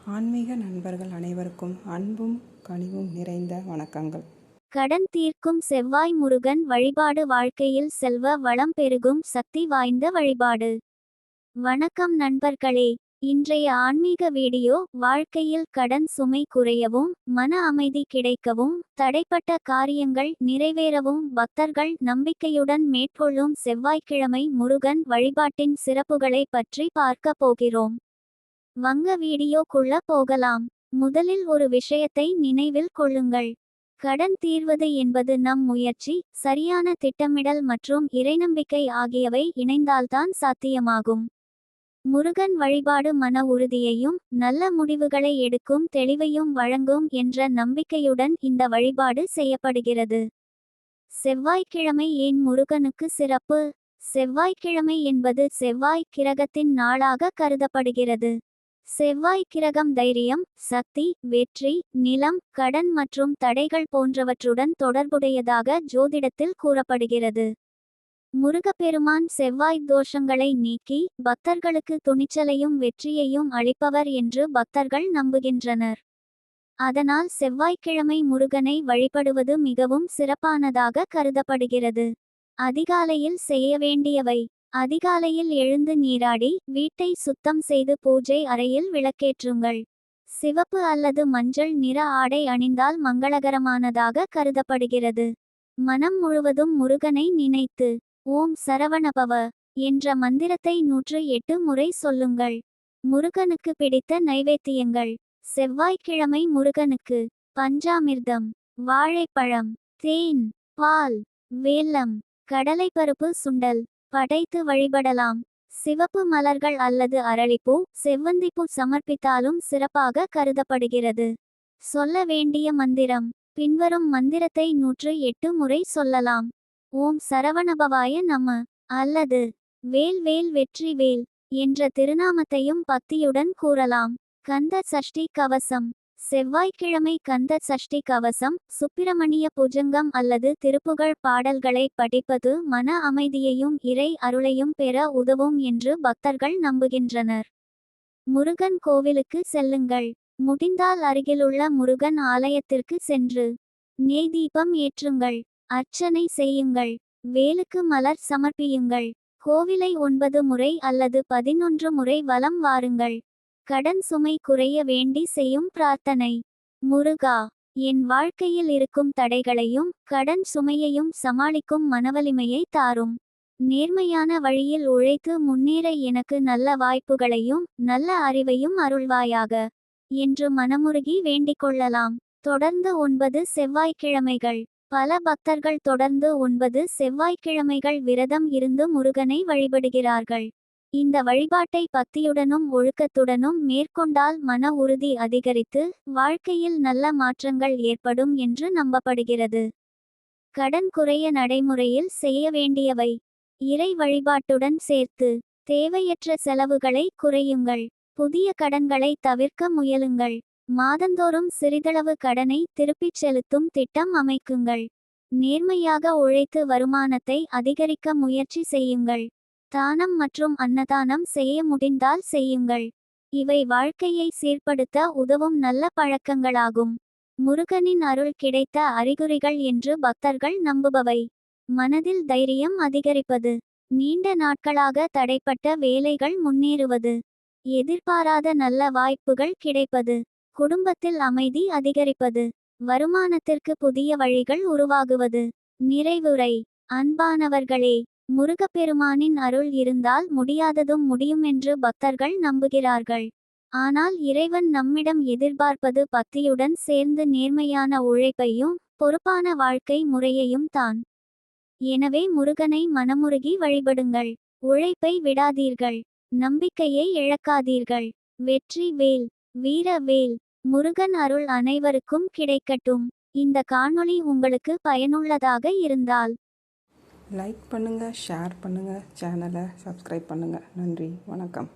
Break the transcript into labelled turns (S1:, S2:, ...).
S1: ஆன்மீக நண்பர்கள் அனைவருக்கும் அன்பும் கனிவும் நிறைந்த வணக்கங்கள்.
S2: கடன் தீர்க்கும் செவ்வாய் முருகன் வழிபாடு வாழ்க்கையில் செல்வ வளம் பெருகும் சக்தி வாய்ந்த வழிபாடு. வணக்கம் நண்பர்களே, இன்றைய ஆன்மீக வீடியோ வாழ்க்கையில் கடன் சுமை குறையவும், மன அமைதி கிடைக்கவும், தடைப்பட்ட காரியங்கள் நிறைவேறவும் பக்தர்கள் நம்பிக்கையுடன் மேற்கொள்ளும் செவ்வாய்க்கிழமை முருகன் வழிபாட்டின் சிறப்புகளை பற்றி பார்க்க போகிறோம். வங்க வீடியோக்குள்ள போகலாம். முதலில் ஒரு விஷயத்தை நினைவில் கொள்ளுங்கள். கடன் தீர்வது என்பது நம் முயற்சி, சரியான திட்டமிடல் மற்றும் இறைநம்பிக்கை ஆகியவை இணைந்தால்தான் சாத்தியமாகும். முருகன் வழிபாடு மன உறுதியையும் நல்ல முடிவுகளை எடுக்கும் தெளிவையும் வழங்கும் என்ற நம்பிக்கையுடன் இந்த வழிபாடு செய்யப்படுகிறது. செவ்வாய்க்கிழமை ஏன் முருகனுக்கு சிறப்பு? செவ்வாய்க்கிழமை என்பது செவ்வாய் கிரகத்தின் நாளாக கருதப்படுகிறது. செவ்வாய் கிரகம் தைரியம், சக்தி, வெற்றி, நிலம், கடன் மற்றும் தடைகள் போன்றவற்றுடன் தொடர்புடையதாக ஜோதிடத்தில் கூறப்படுகிறது. முருகப்பெருமான் செவ்வாய் தோஷங்களை நீக்கி பக்தர்களுக்கு துணிச்சலையும் வெற்றியையும் அளிப்பவர் என்று பக்தர்கள் நம்புகின்றனர். அதனால் செவ்வாய்க்கிழமை முருகனை வழிபடுவது மிகவும் சிறப்பானதாக கருதப்படுகிறது. அதிகாலையில் செய்ய வேண்டியவை: அதிகாலையில் எழுந்து நீராடி வீட்டை சுத்தம் செய்து பூஜை அறையில் விளக்கேற்றுங்கள். சிவப்பு அல்லது மஞ்சள் நிற ஆடை அணிந்தால் மங்களகரமானதாக கருதப்படுகிறது. மனம் முழுவதும் முருகனை நினைத்து ஓம் சரவணபவ என்ற மந்திரத்தை 108 முறை சொல்லுங்கள். முருகனுக்கு பிடித்த நைவேத்தியங்கள்: செவ்வாய்க்கிழமை முருகனுக்கு பஞ்சாமிர்தம், வாழைப்பழம், தேன், பால், வெல்லம், கடலைப்பருப்பு சுண்டல் படைத்து வழிபடலாம். சிவப்பு மலர்கள் அல்லது அரளிப்பூ, செவ்வந்திப்பூ சமர்ப்பித்தாலும் சிறப்பாக கருதப்படுகிறது. சொல்ல வேண்டிய மந்திரம்: பின்வரும் மந்திரத்தை 108 முறை சொல்லலாம். ஓம் சரவணபவாய நம அல்லது வேல் வேல் வெற்றி வேல் என்ற திருநாமத்தையும் பக்தியுடன் கூறலாம். கந்த சஷ்டி கவசம்: செவ்வாய்க்கிழமை கந்த சஷ்டி கவசம், சுப்பிரமணிய புஜங்கம் அல்லது திருப்புகழ் பாடல்களை படிப்பது மன அமைதியையும் இறை அருளையும் பெற உதவும் என்று பக்தர்கள் நம்புகின்றனர். முருகன் கோவிலுக்கு செல்லுங்கள். முடிந்தால் அருகிலுள்ள முருகன் ஆலயத்திற்கு சென்று நெய் தீபம் ஏற்றுங்கள். அர்ச்சனை செய்யுங்கள். வேலுக்கு மலர் சமர்ப்பியுங்கள். கோவிலை 9 முறை அல்லது 11 முறை வலம் வாருங்கள். கடன் சுமை குறைய வேண்டி செய்யும் பிரார்த்தனை: முருகா, என் வாழ்க்கையில் இருக்கும் தடைகளையும் கடன் சுமையையும் சமாளிக்கும் மனவலிமையை தாரும். நேர்மையான வழியில் உழைத்து முன்னேற எனக்கு நல்ல வாய்ப்புகளையும் நல்ல அறிவையும் அருள்வாயாக என்று மனமுருகி வேண்டிக்கொள்ளலாம். தொடர்ந்து 9 செவ்வாய்க்கிழமைகள். பல பக்தர்கள் தொடர்ந்து 9 செவ்வாய்க்கிழமைகள் விரதம் இருந்து முருகனை வழிபடுகிறார்கள். இந்த வழிபாட்டை பக்தியுடனும் ஒழுக்கத்துடனும் மேற்கொண்டால் மன உறுதி அதிகரித்து வாழ்க்கையில் நல்ல மாற்றங்கள் ஏற்படும் என்று நம்பப்படுகிறது. கடன் குறைய நடைமுறையில் செய்ய வேண்டியவை: இறை வழிபாட்டுடன் சேர்த்து தேவையற்ற செலவுகளை குறையுங்கள். புதிய கடன்களை தவிர்க்க முயலுங்கள். மாதந்தோறும் சிறிதளவு கடனை திருப்பிச் செலுத்தும் திட்டம் அமைக்குங்கள். நேர்மையாக உழைத்து வருமானத்தை அதிகரிக்க முயற்சி செய்யுங்கள். தானம் மற்றும் அன்னதானம் செய்ய முடிந்தால் செய்யுங்கள். இவை வாழ்க்கையை சீர்படுத்த உதவும் நல்ல பழக்கங்களாகும். முருகனின் அருள் கிடைத்த அறிகுறிகள் என்று பக்தர்கள் நம்புபவை: மனதில் தைரியம் அதிகரிப்பது, நீண்ட நாட்களாக தடைப்பட்ட வேலைகள் முன்னேறுவது, எதிர்பாராத நல்ல வாய்ப்புகள் கிடைப்பது, குடும்பத்தில் அமைதி அதிகரிப்பது, வருமானத்திற்கு புதிய வழிகள் உருவாகுவது. நிறைவுரை: அன்பானவர்களே, முருகப்பெருமானின் அருள் இருந்தால் முடியாததும் முடியுமென்று பக்தர்கள் நம்புகிறார்கள். ஆனால் இறைவன் நம்மிடம் எதிர்பார்ப்பது பக்தியுடன் சேர்ந்து நேர்மையான உழைப்பையும் பொறுப்பான வாழ்க்கை முறையையும் தான். எனவே முருகனை மனமுருகி வழிபடுங்கள். உழைப்பை விடாதீர்கள். நம்பிக்கையை இழக்காதீர்கள். வெற்றி வேல், வீர வேல். முருகன் அருள் அனைவருக்கும் கிடைக்கட்டும். இந்த காணொளி உங்களுக்கு பயனுள்ளதாக இருந்தால்
S1: லைக் பண்ணுங்க, ஷேர் பண்ணுங்க, சேனலை சப்ஸ்கிரைப் பண்ணுங்க. நன்றி, வணக்கம்.